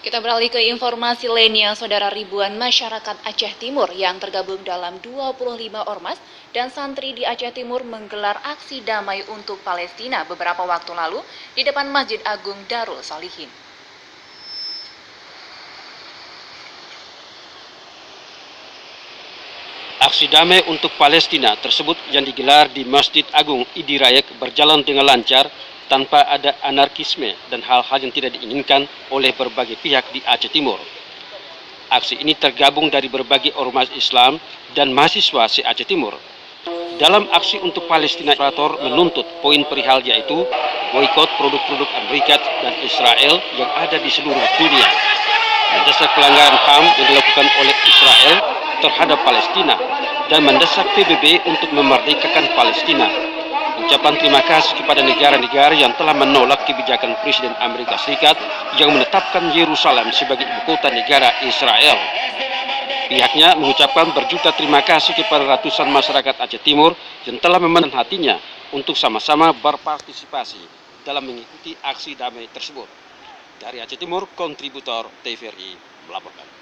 Kita beralih ke informasi lainnya, saudara. Ribuan masyarakat Aceh Timur yang tergabung dalam 25 ormas dan santri di Aceh Timur menggelar aksi damai untuk Palestina beberapa waktu lalu di depan Masjid Agung Darul Salihin. Aksi damai untuk Palestina tersebut yang digelar di Masjid Agung Idi Rayak berjalan dengan lancar tanpa ada anarkisme dan hal-hal yang tidak diinginkan oleh berbagai pihak di Aceh Timur. Aksi ini tergabung dari berbagai ormas Islam dan mahasiswa se-Aceh Timur. Dalam aksi untuk Palestina, operator menuntut poin perihal yaitu boikot produk-produk Amerika dan Israel yang ada di seluruh dunia, mendesak pelanggaran HAM yang dilakukan oleh Israel terhadap Palestina, dan mendesak PBB untuk memerdekakan Palestina. Ucapan terima kasih kepada negara-negara yang telah menolak kebijakan Presiden Amerika Serikat yang menetapkan Yerusalem sebagai ibu kota negara Israel. Pihaknya mengucapkan berjuta terima kasih kepada ratusan masyarakat Aceh Timur yang telah memenuhi hatinya untuk sama-sama berpartisipasi dalam mengikuti aksi damai tersebut. Dari Aceh Timur, kontributor TVRI melaporkan.